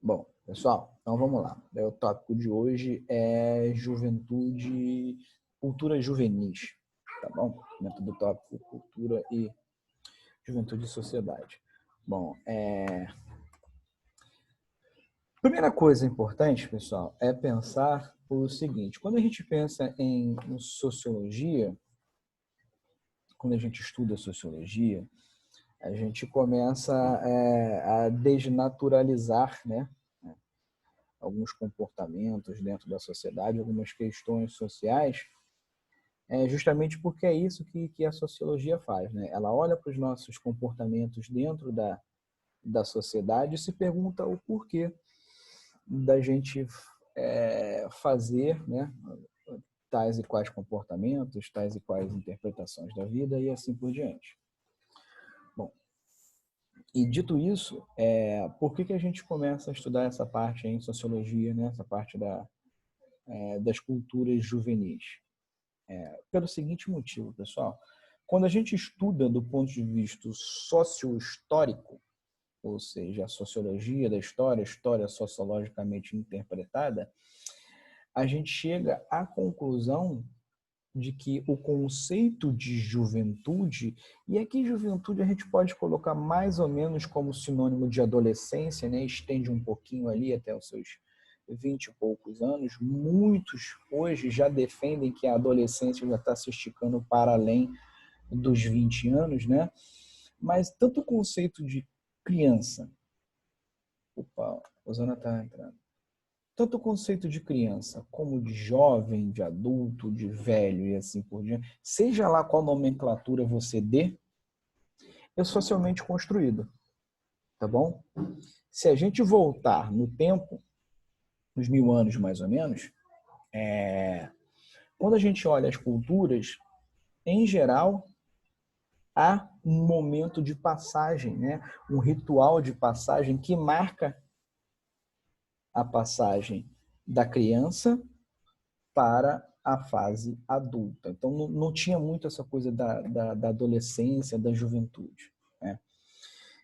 Bom, pessoal, então vamos lá. O tópico de hoje é juventude, cultura juvenis, tá bom? Dentro do tópico cultura e juventude e sociedade. Bom, primeira coisa importante, pessoal, é pensar o seguinte: quando a gente pensa em sociologia, quando a gente estuda sociologia, a gente começa a desnaturalizar, né, alguns comportamentos dentro da sociedade, algumas questões sociais, justamente porque é isso que a sociologia faz, né? Ela olha para os nossos comportamentos dentro da sociedade e se pergunta o porquê da gente fazer, né, tais e quais comportamentos, tais e quais interpretações da vida e assim por diante. Bom, e dito isso, por que a gente começa a estudar essa parte em sociologia, né? Essa parte das culturas juvenis? Pelo seguinte motivo, pessoal. Quando a gente estuda do ponto de vista sociohistórico, ou seja, a sociologia da história, a história sociologicamente interpretada, a gente chega à conclusão de que o conceito de juventude, e aqui juventude a gente pode colocar mais ou menos como sinônimo de adolescência, né? Estende um pouquinho ali até os seus 20 e poucos anos. Muitos hoje já defendem que a adolescência já está se esticando para além dos 20 anos, né? Mas tanto o conceito de criança, opa, a Rosana está entrando, tanto o conceito de criança como de jovem, de adulto, de velho e assim por diante, seja lá qual nomenclatura você dê, é socialmente construído, tá bom? Se a gente voltar no tempo, uns 1000 anos mais ou menos, quando a gente olha as culturas, em geral, há um momento de passagem, né? Um ritual de passagem que marca a passagem da criança para a fase adulta. Então, não tinha muito essa coisa da adolescência, da juventude, né?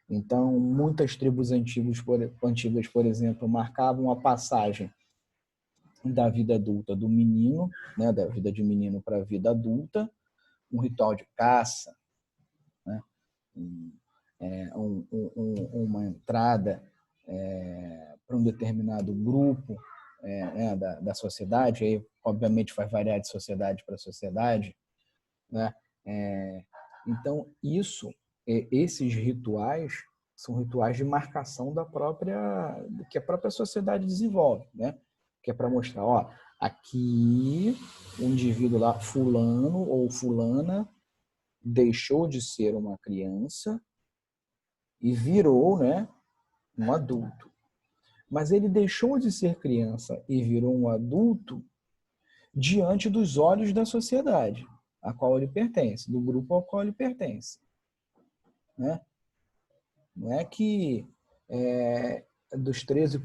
Então, muitas tribos antigas, por exemplo, marcavam a passagem da vida adulta do menino, né, da vida de menino para a vida adulta, um ritual de caça, né, uma entrada para um determinado grupo da sociedade, aí obviamente vai variar de sociedade para sociedade, né? Então esses rituais são rituais de marcação que a própria sociedade desenvolve, né? Que é para mostrar, ó, aqui o indivíduo lá, fulano ou fulana, deixou de ser uma criança e virou, né, um adulto. Mas ele deixou de ser criança e virou um adulto diante dos olhos da sociedade a qual ele pertence, do grupo ao qual ele pertence, né? Não é que dos 13,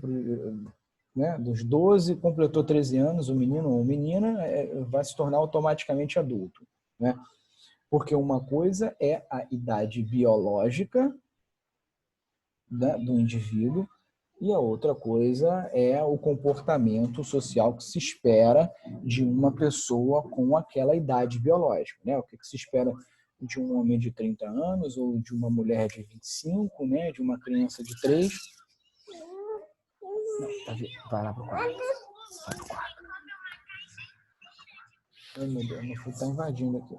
né, dos 12 completou 13 anos, o menino ou menina vai se tornar automaticamente adulto, né? Porque uma coisa é a idade biológica, né, do indivíduo, e a outra coisa é o comportamento social que se espera de uma pessoa com aquela idade biológica, né? O que se espera de um homem de 30 anos ou de uma mulher de 25, né? De uma criança de 3. Não, vai lá pro quarto. Vai pro quarto. Ai, meu Deus, meu filho está invadindo aqui.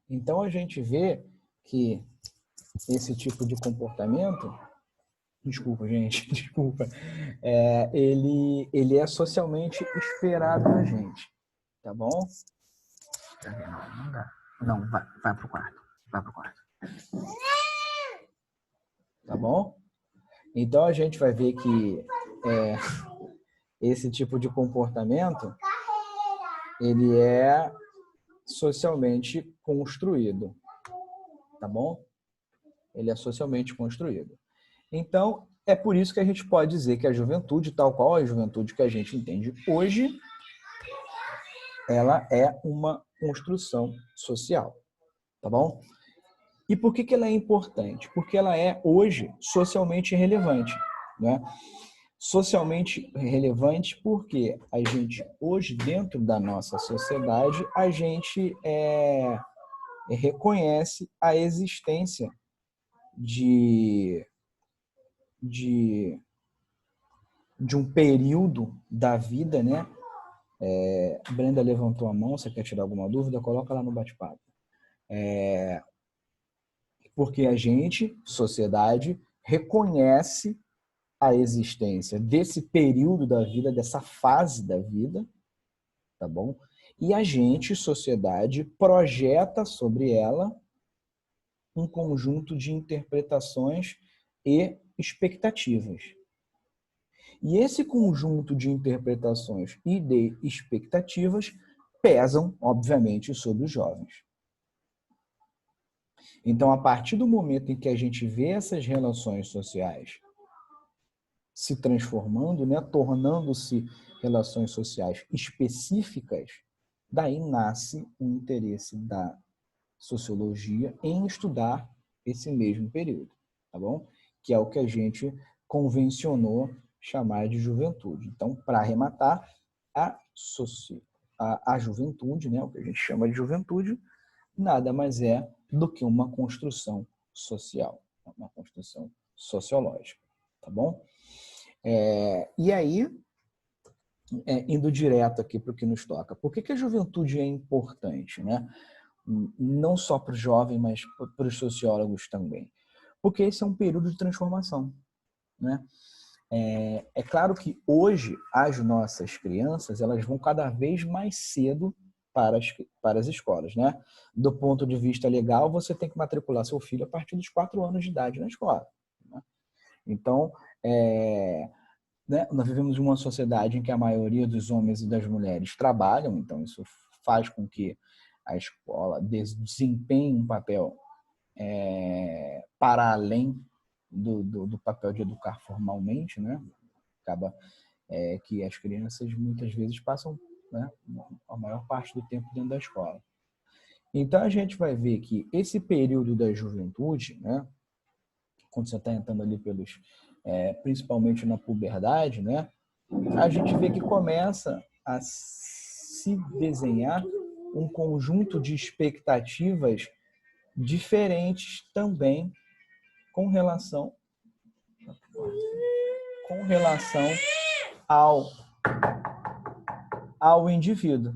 Então a gente vê que esse tipo de comportamento, desculpa, gente, desculpa, ele é socialmente esperado na gente, tá bom? Não dá. Não, vai pro quarto. Vai pro quarto. Tá bom? Então a gente vai ver que esse tipo de comportamento ele é socialmente construído, tá bom? Ele é socialmente construído. Então, é por isso que a gente pode dizer que a juventude, tal qual a juventude que a gente entende hoje, ela é uma construção social, tá bom? E por que ela é importante? Porque ela é, hoje, socialmente relevante, né? Socialmente relevante porque a gente, hoje, dentro da nossa sociedade, a gente reconhece a existência de, de, de um período da vida, né? Brenda levantou a mão, você quer tirar alguma dúvida? Coloca lá no bate-papo. Porque a gente, sociedade, reconhece a existência desse período da vida, dessa fase da vida, tá bom? E a gente, sociedade, projeta sobre ela um conjunto de interpretações e expectativas. E esse conjunto de interpretações e de expectativas pesam, obviamente, sobre os jovens. Então, a partir do momento em que a gente vê essas relações sociais se transformando, né, tornando-se relações sociais específicas, daí nasce o interesse da sociologia em estudar esse mesmo período, tá bom? Que é o que a gente convencionou chamar de juventude. Então, para arrematar, a juventude, né, o que a gente chama de juventude, nada mais é do que uma construção social, uma construção sociológica, tá bom? E aí, indo direto aqui para o que nos toca, por que a juventude é importante, né? Não só para o jovem, mas para os sociólogos também? Porque esse é um período de transformação, né? É claro que hoje as nossas crianças elas vão cada vez mais cedo para as escolas, né? Do ponto de vista legal, você tem que matricular seu filho a partir dos 4 anos de idade na escola, né? Então, né, nós vivemos em uma sociedade em que a maioria dos homens e das mulheres trabalham, então isso faz com que a escola desempenhe um papel para além do papel de educar formalmente, né? Acaba que as crianças muitas vezes passam, né, a maior parte do tempo dentro da escola. Então a gente vai ver que esse período da juventude, né, quando você está entrando ali principalmente na puberdade, né, a gente vê que começa a se desenhar um conjunto de expectativas diferentes também com relação ao, ao indivíduo.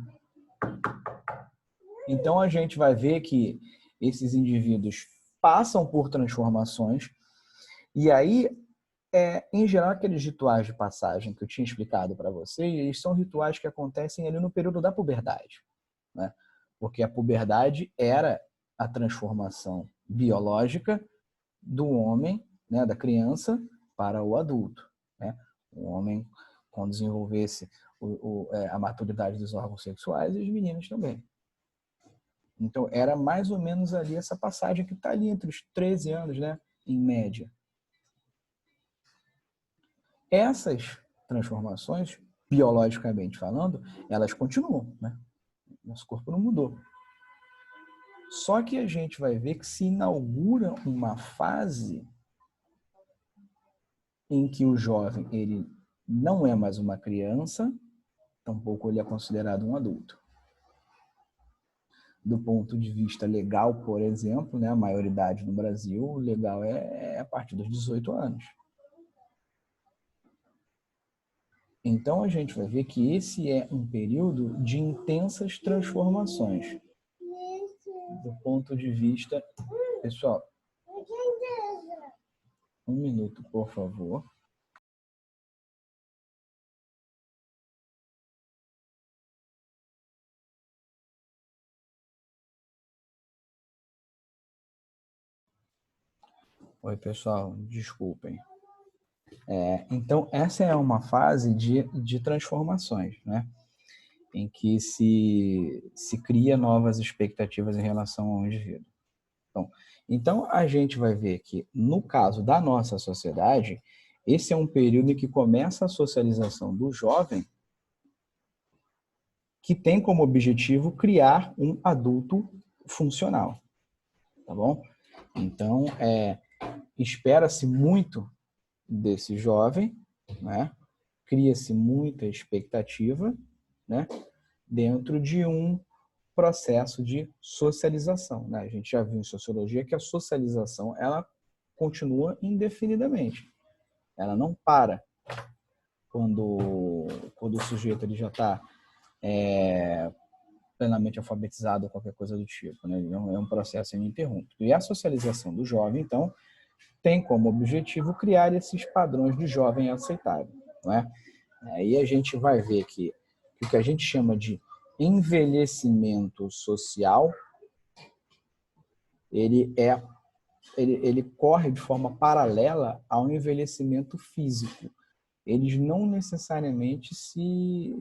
Então a gente vai ver que esses indivíduos passam por transformações e aí, em geral, aqueles rituais de passagem que eu tinha explicado para vocês, eles são rituais que acontecem ali no período da puberdade, né? Porque a puberdade era a transformação biológica do homem, né, da criança, para o adulto, né? O homem, quando desenvolvesse a maturidade dos órgãos sexuais, e os meninos também. Então, era mais ou menos ali essa passagem que está ali entre os 13 anos, né, em média. Essas transformações, biologicamente falando, elas continuam, né? Nosso corpo não mudou. Só que a gente vai ver que se inaugura uma fase em que o jovem ele não é mais uma criança, tampouco ele é considerado um adulto. Do ponto de vista legal, por exemplo, né, a maioridade no Brasil, legal é a partir dos 18 anos. Então, a gente vai ver que esse é um período de intensas transformações. Do ponto de vista... Pessoal, um minuto, por favor. Oi, pessoal, desculpem. Então, essa é uma fase de transformações, né? Em que se cria novas expectativas em relação ao indivíduo. Então, a gente vai ver que, no caso da nossa sociedade, esse é um período em que começa a socialização do jovem que tem como objetivo criar um adulto funcional, tá bom? Então, espera-se muito desse jovem, né? Cria-se muita expectativa, né? Dentro de um processo de socialização, né? A gente já viu em sociologia que a socialização ela continua indefinidamente, ela não para quando o sujeito ele já está plenamente alfabetizado ou qualquer coisa do tipo, né? É um processo ininterrupto. E a socialização do jovem, então, tem como objetivo criar esses padrões de jovem aceitável, não é? Aí a gente vai ver que o que a gente chama de envelhecimento social, ele corre de forma paralela ao envelhecimento físico. Eles não necessariamente se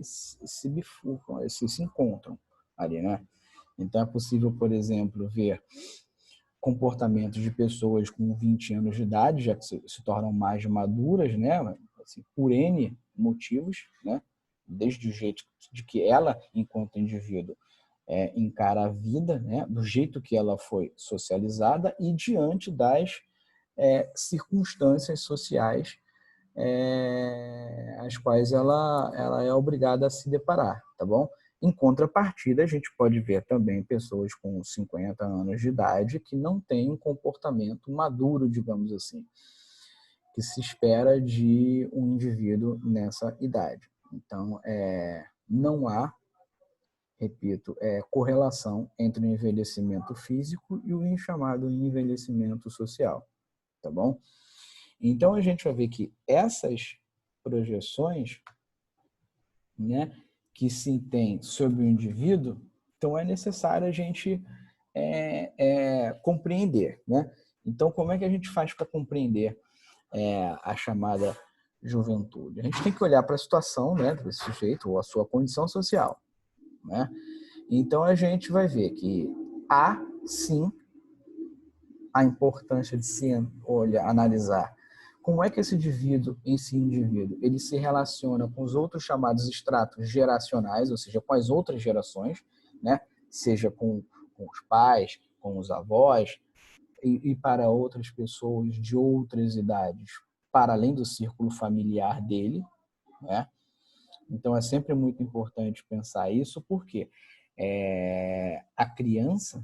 bifurcam, se encontram ali, né? Então é possível, por exemplo, ver comportamentos de pessoas com 20 anos de idade, já que se tornam mais maduras, né? Assim, por N motivos, né? Desde o jeito de que ela, enquanto indivíduo, encara a vida, né? Do jeito que ela foi socializada e diante das circunstâncias sociais as quais ela é obrigada a se deparar, tá bom? Em contrapartida, a gente pode ver também pessoas com 50 anos de idade que não têm um comportamento maduro, digamos assim, que se espera de um indivíduo nessa idade. Então, não há, repito, correlação entre o envelhecimento físico e o chamado envelhecimento social, tá bom? Então, a gente vai ver que essas projeções, né, que se tem sobre o indivíduo, então é necessário a gente compreender, né? Então, como é que a gente faz para compreender a chamada juventude? A gente tem que olhar para a situação, né, desse sujeito ou a sua condição social, né? Então, a gente vai ver que há, sim, a importância de se olhar, analisar como é que esse indivíduo, ele se relaciona com os outros chamados estratos geracionais, ou seja, com as outras gerações, né? Seja com os pais, com os avós, e para outras pessoas de outras idades, para além do círculo familiar dele, né? Então, é sempre muito importante pensar isso, porque a criança,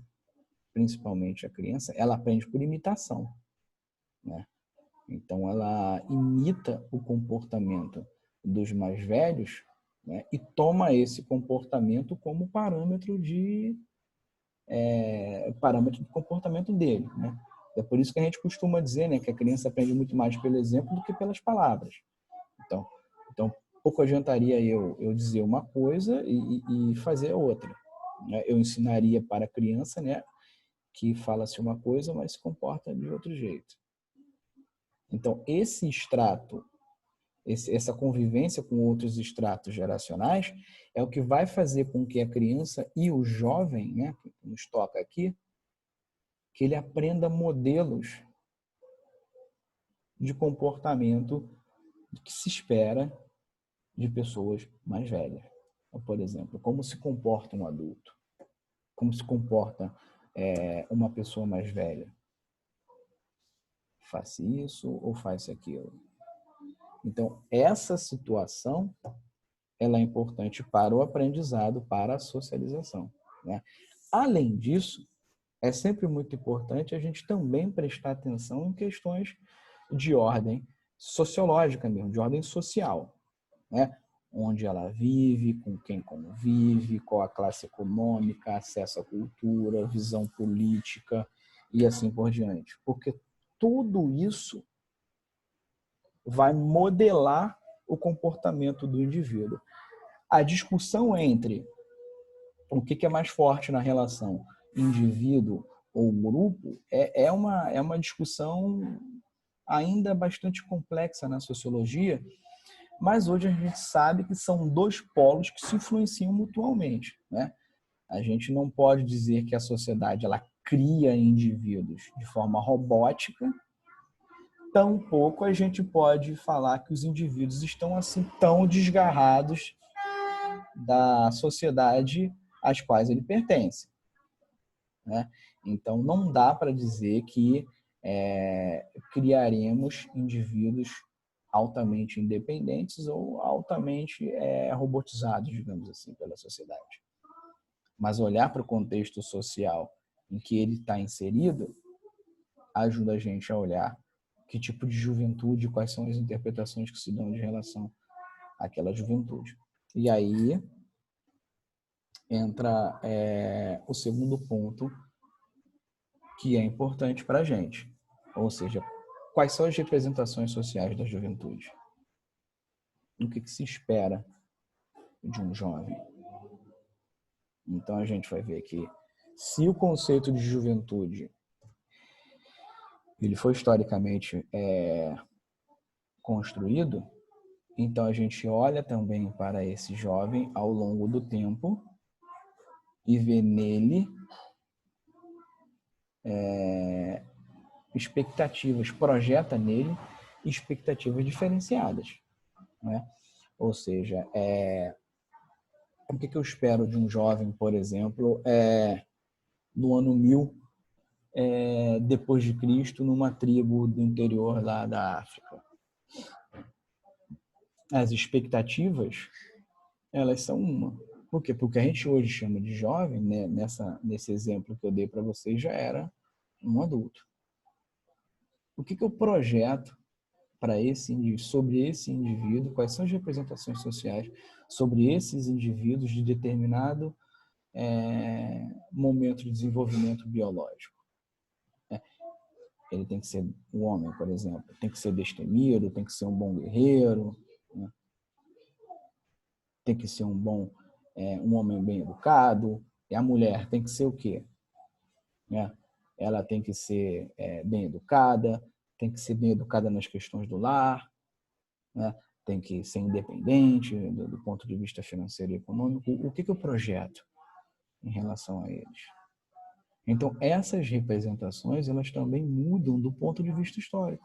principalmente a criança, ela aprende por imitação, né? Então, ela imita o comportamento dos mais velhos, né, e toma esse comportamento como parâmetro de comportamento dele, né? É por isso que a gente costuma dizer, né, que a criança aprende muito mais pelo exemplo do que pelas palavras. Então pouco adiantaria eu dizer uma coisa e fazer outra, né? Eu ensinaria para a criança, né, que fala-se uma coisa, mas se comporta de outro jeito. Então, esse extrato, essa convivência com outros estratos geracionais é o que vai fazer com que a criança e o jovem, né, que nos toca aqui, que ele aprenda modelos de comportamento que se espera de pessoas mais velhas. Então, por exemplo, como se comporta um adulto, como se comporta uma pessoa mais velha. Faz isso ou faz aquilo. Então, essa situação ela é importante para o aprendizado, para a socialização, né? Além disso, é sempre muito importante a gente também prestar atenção em questões de ordem sociológica mesmo, de ordem social, né? Onde ela vive, com quem convive, qual a classe econômica, acesso à cultura, visão política e assim por diante. Porque tudo isso vai modelar o comportamento do indivíduo. A discussão entre o que é mais forte na relação indivíduo ou grupo é uma discussão ainda bastante complexa na sociologia, mas hoje a gente sabe que são dois polos que se influenciam mutuamente, né? A gente não pode dizer que a sociedade ela cria indivíduos de forma robótica, tampouco a gente pode falar que os indivíduos estão assim tão desgarrados da sociedade às quais ele pertence, né? Então, não dá para dizer que criaremos indivíduos altamente independentes ou altamente robotizados, digamos assim, pela sociedade. Mas olhar para o contexto social em que ele está inserido ajuda a gente a olhar que tipo de juventude, quais são as interpretações que se dão de relação àquela juventude. E aí entra o segundo ponto que é importante para a gente, ou seja, quais são as representações sociais da juventude? O que se espera de um jovem? Então a gente vai ver que se o conceito de juventude ele foi historicamente construído, então a gente olha também para esse jovem ao longo do tempo e vê nele expectativas, projeta nele expectativas diferenciadas, né? Ou seja, o que eu espero de um jovem, por exemplo, no ano 1000 depois de Cristo, numa tribo do interior lá da África? As expectativas, elas são uma. Por quê? Porque a gente hoje chama de jovem, né? Nesse exemplo que eu dei para vocês, já era um adulto. O que eu projeto para sobre esse indivíduo? Quais são as representações sociais sobre esses indivíduos de determinado momento de desenvolvimento biológico? Ele tem que ser um homem, por exemplo, tem que ser destemido, tem que ser um bom guerreiro, né? Tem que ser um homem bem educado. E a mulher tem que ser o quê? Né? Ela tem que ser bem educada, tem que ser bem educada nas questões do lar, né? Tem que ser independente do ponto de vista financeiro e econômico. O que eu projeto em relação a eles? Então, essas representações, elas também mudam do ponto de vista histórico.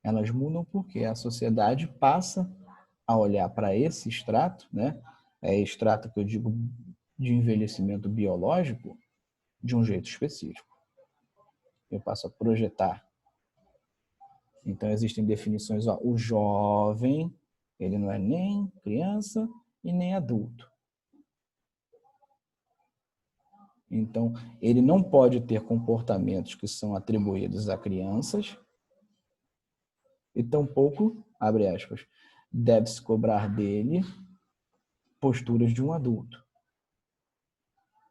Elas mudam porque a sociedade passa a olhar para esse extrato, né? Extrato que eu digo de envelhecimento biológico, de um jeito específico. Eu passo a projetar. Então, existem definições. O jovem, ele não é nem criança e nem adulto. Então, ele não pode ter comportamentos que são atribuídos a crianças e tampouco, abre aspas, deve-se cobrar dele posturas de um adulto.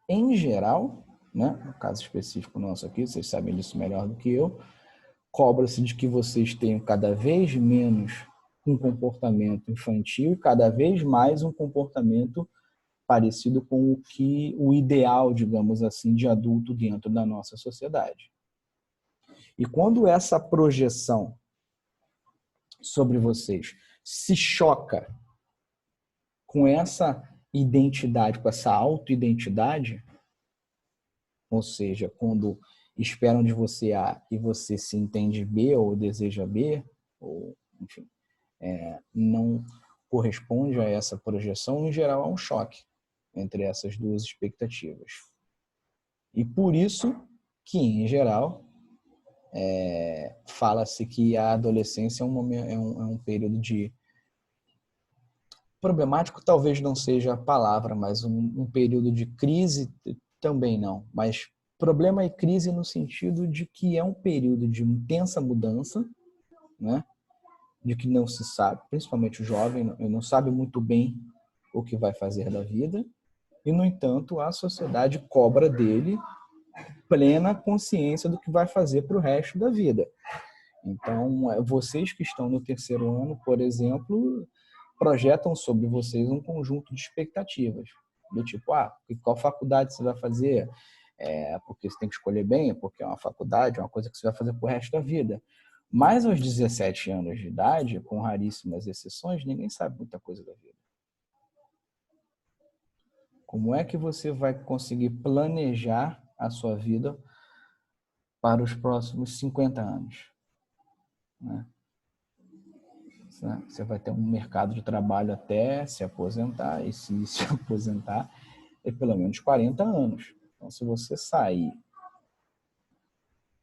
Em geral, né, no caso específico nosso aqui, vocês sabem disso melhor do que eu, cobra-se de que vocês tenham cada vez menos um comportamento infantil e cada vez mais um comportamento parecido com o ideal, digamos assim, de adulto dentro da nossa sociedade. E quando essa projeção sobre vocês se choca com essa identidade, com essa autoidentidade, ou seja, quando esperam de você A e você se entende B ou deseja B, ou enfim, não corresponde a essa projeção, em geral há um choque entre essas duas expectativas. E por isso que, em geral, fala-se que a adolescência é um período de... Problemático talvez não seja a palavra, mas um período de crise também não. Mas problema e crise no sentido de que é um período de intensa mudança, né? De que não se sabe, principalmente o jovem, não sabe muito bem o que vai fazer da vida, e, no entanto, a sociedade cobra dele plena consciência do que vai fazer para o resto da vida. Então, vocês que estão no terceiro ano, por exemplo, projetam sobre vocês um conjunto de expectativas, do tipo, qual faculdade você vai fazer? Porque você tem que escolher bem, porque é uma faculdade, é uma coisa que você vai fazer para o resto da vida. Mas aos 17 anos de idade, com raríssimas exceções, ninguém sabe muita coisa da vida. Como é que você vai conseguir planejar a sua vida para os próximos 50 anos? Né? Você vai ter um mercado de trabalho até se aposentar, e se aposentar é pelo menos 40 anos. Então, se você sair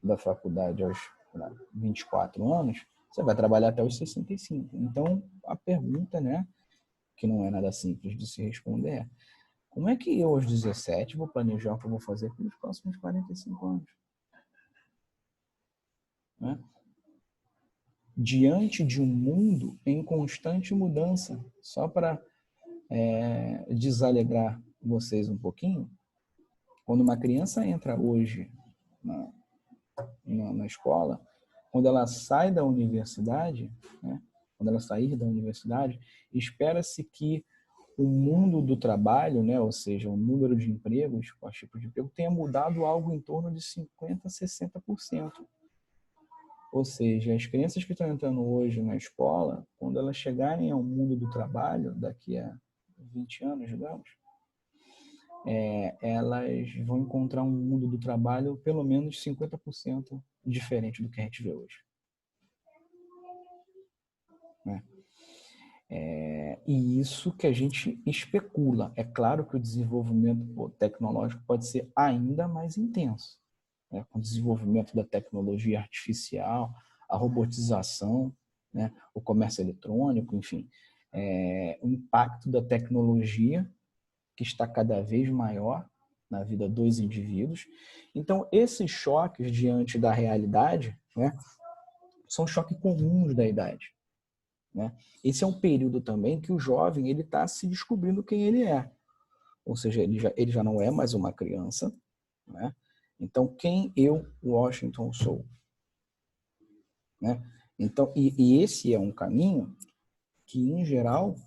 da faculdade aos 24 anos, você vai trabalhar até os 65. Então, a pergunta, né, que não é nada simples de se responder é: como é que eu, aos 17, vou planejar o que eu vou fazer pelos próximos 45 anos? Né? Diante de um mundo em constante mudança, só para desalegrar vocês um pouquinho, quando uma criança entra hoje na escola, quando ela sai da universidade, né, quando ela sair da universidade, espera-se que o mundo do trabalho, né, ou seja, o número de empregos, o tipo de emprego, tenha mudado algo em torno de 50% a 60%. Ou seja, as crianças que estão entrando hoje na escola, quando elas chegarem ao mundo do trabalho, daqui a 20 anos, digamos, elas vão encontrar um mundo do trabalho pelo menos 50% diferente do que a gente vê hoje. Né? E isso que a gente especula. É claro que o desenvolvimento tecnológico pode ser ainda mais intenso, né? Com o desenvolvimento da tecnologia artificial, a robotização, né? O comércio eletrônico, enfim. O impacto da tecnologia que está cada vez maior na vida dos indivíduos. Então, esses choques diante da realidade, né, são choques comuns da idade. Né? Esse é um período também que o jovem ele está se descobrindo quem ele é. Ou seja, ele já não é mais uma criança. Né? Então, quem eu, Washington, sou? Né? Então, e esse é um caminho que, em geral,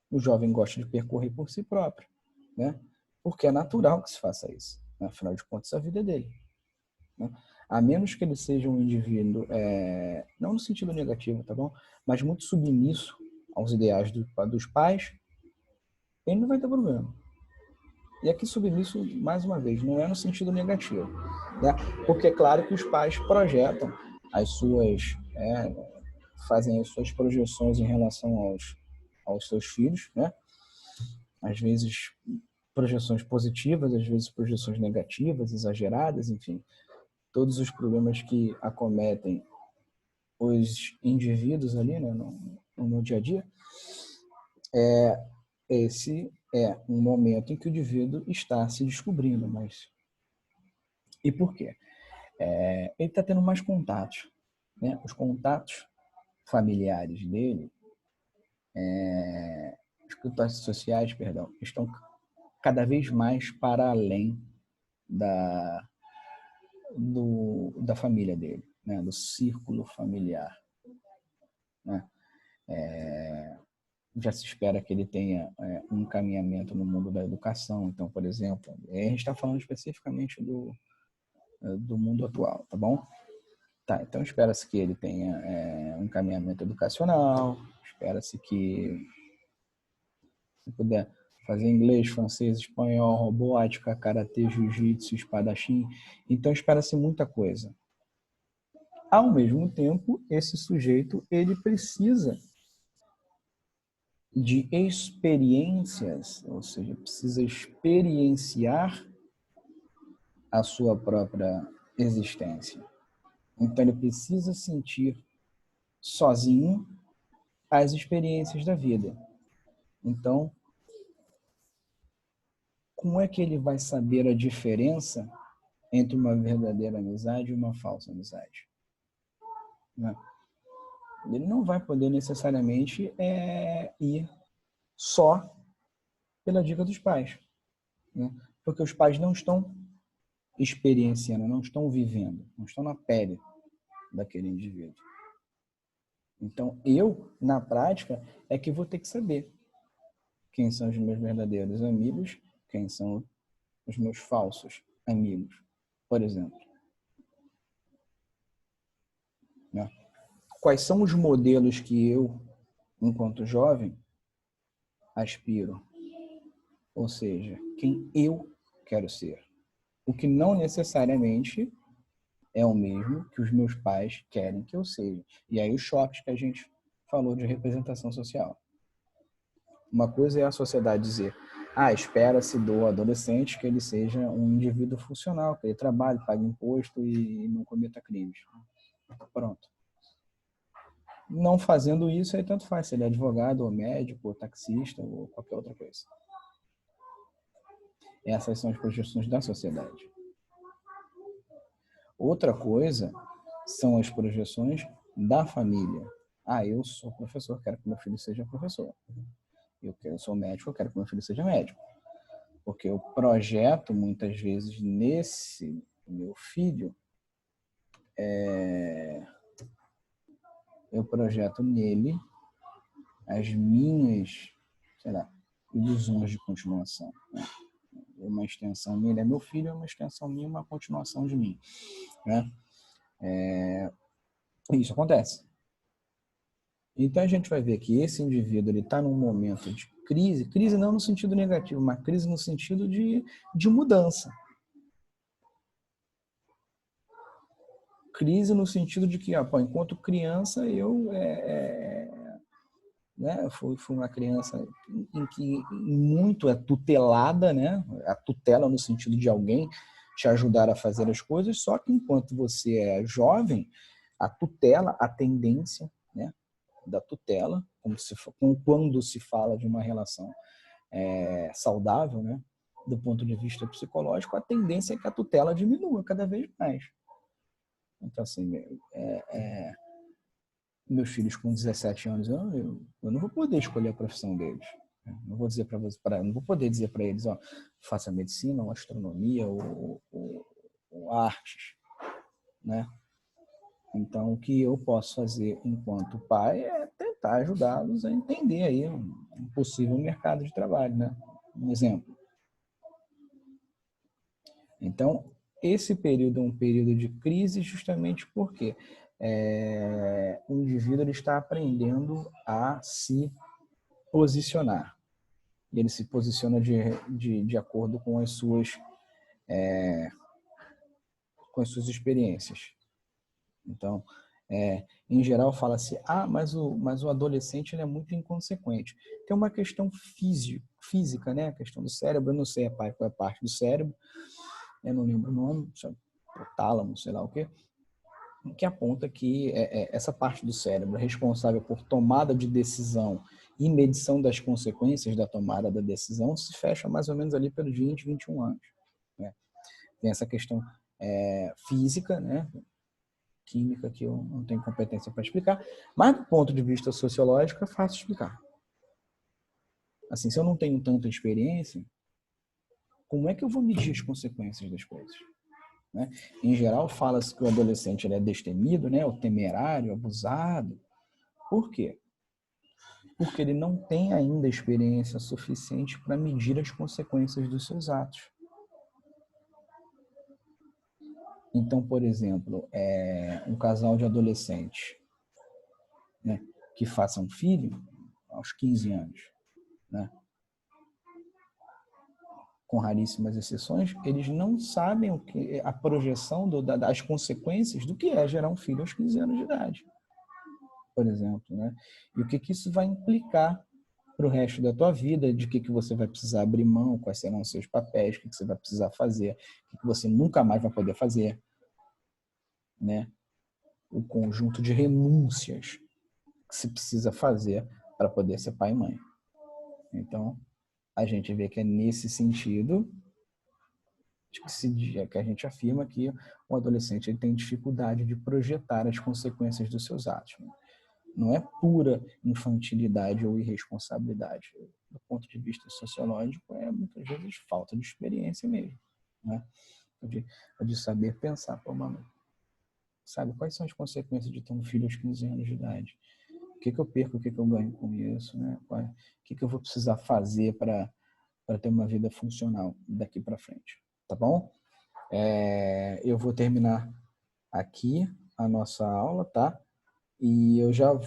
o jovem gosta de percorrer por si próprio. Né? Porque é natural que se faça isso. Né? Afinal de contas, a vida é dele. Né? A menos que ele seja um indivíduo, não no sentido negativo, tá bom? Mas muito submisso aos ideais dos pais, ele não vai ter problema. E aqui submisso, mais uma vez, não é no sentido negativo. Né? Porque é claro que os pais projetam as suas, fazem as suas projeções em relação aos seus filhos, né? Às vezes projeções positivas, às vezes projeções negativas, exageradas, enfim. Todos os problemas que acometem os indivíduos ali, né, no dia a dia, esse é um momento em que o indivíduo está se descobrindo. Mas e por quê? Ele está tendo mais contatos. Né? Os contatos familiares dele, os contatos sociais, perdão, estão cada vez mais para além da família dele, né? Do círculo familiar. Né? Já se espera que ele tenha um encaminhamento no mundo da educação. Então, por exemplo, a gente está falando especificamente do mundo atual, tá bom? Tá, então espera-se que ele tenha um encaminhamento educacional, espera-se que se puder fazer inglês, francês, espanhol, robótica, karatê, jiu-jitsu, espadachim. Então espera-se muita coisa. Ao mesmo tempo, esse sujeito ele precisa de experiências, ou seja, precisa experienciar a sua própria existência. Então ele precisa sentir sozinho as experiências da vida. Então, como é que ele vai saber a diferença entre uma verdadeira amizade e uma falsa amizade? Né? Ele não vai poder necessariamente ir só pela dica dos pais. Né? Porque os pais não estão experienciando, não estão vivendo, não estão na pele daquele indivíduo. Então, eu, na prática, é que vou ter que saber quem são os meus verdadeiros amigos, quem são os meus falsos amigos, por exemplo. Né? Quais são os modelos que eu, enquanto jovem, aspiro? Ou seja, quem eu quero ser. O que não necessariamente é o mesmo que os meus pais querem que eu seja. E aí os choques que a gente falou de representação social. Uma coisa é a sociedade dizer: Espera-se do adolescente que ele seja um indivíduo funcional, que ele trabalhe, pague imposto e não cometa crimes. Pronto. Não fazendo isso, aí tanto faz, se ele é advogado, ou médico, ou taxista, ou qualquer outra coisa. Essas são as projeções da sociedade. Outra coisa são as projeções da família. Eu sou professor, quero que meu filho seja professor. Eu sou médico, eu quero que meu filho seja médico. Porque eu projeto, muitas vezes, nesse meu filho, eu projeto nele as minhas, sei lá, ilusões de continuação. Né? Uma extensão minha, ele é meu filho, é uma extensão minha, uma continuação de mim. Né? Isso acontece. Então a gente vai ver que esse indivíduo está num momento de crise, crise não no sentido negativo, mas crise no sentido de mudança. Crise no sentido de que, enquanto criança, eu fui uma criança em que muito é tutelada, né? A tutela no sentido de alguém te ajudar a fazer as coisas, só que enquanto você é jovem, a tutela, a tendência, né, da tutela, quando se fala de uma relação saudável, né, do ponto de vista psicológico, a tendência é que a tutela diminua cada vez mais. Então, assim, meus filhos com 17 anos, eu não vou poder escolher a profissão deles. Não vou dizer não vou poder dizer para eles, faça medicina, ou astronomia, ou artes, né? Então, o que eu posso fazer enquanto pai é tentar ajudá-los a entender aí um possível mercado de trabalho, né? Um exemplo. Então, esse período é um período de crise justamente porque o indivíduo ele está aprendendo a se posicionar. E ele se posiciona de acordo com as suas experiências. Então, em geral, fala-se, mas o adolescente ele é muito inconsequente. Tem uma questão física, né? A questão do cérebro, eu não sei qual é a parte do cérebro, eu não lembro o nome, o tálamo, sei lá o quê, que aponta que essa parte do cérebro responsável por tomada de decisão e medição das consequências da tomada da decisão se fecha mais ou menos ali pelos 20, 21 anos. Né? Tem essa questão física, né? Química, que eu não tenho competência para explicar, mas do ponto de vista sociológico é fácil explicar. Assim, se eu não tenho tanta experiência, como é que eu vou medir as consequências das coisas? Né? Em geral, fala-se que o adolescente ele é destemido, né? O temerário, abusado. Por quê? Porque ele não tem ainda experiência suficiente para medir as consequências dos seus atos. Então, por exemplo, um casal de adolescentes, né, que faça um filho aos 15 anos, né, com raríssimas exceções, eles não sabem o que a projeção das consequências do que é gerar um filho aos 15 anos de idade, por exemplo, né? E o que isso vai implicar para o resto da tua vida, de que você vai precisar abrir mão, quais serão os seus papéis, o que você vai precisar fazer, o que você nunca mais vai poder fazer, né? O conjunto de renúncias que se precisa fazer para poder ser pai e mãe. Então, a gente vê que é nesse sentido que a gente afirma que o adolescente ele tem dificuldade de projetar as consequências dos seus atos. Não é pura infantilidade ou irresponsabilidade. Do ponto de vista sociológico, é muitas vezes falta de experiência mesmo. Né? De saber pensar, mano, sabe, quais são as consequências de ter um filho aos 15 anos de idade? O que eu perco, o que eu ganho com isso? Né? O que eu vou precisar fazer para ter uma vida funcional daqui para frente? Tá bom? Eu vou terminar aqui a nossa aula, tá? E eu já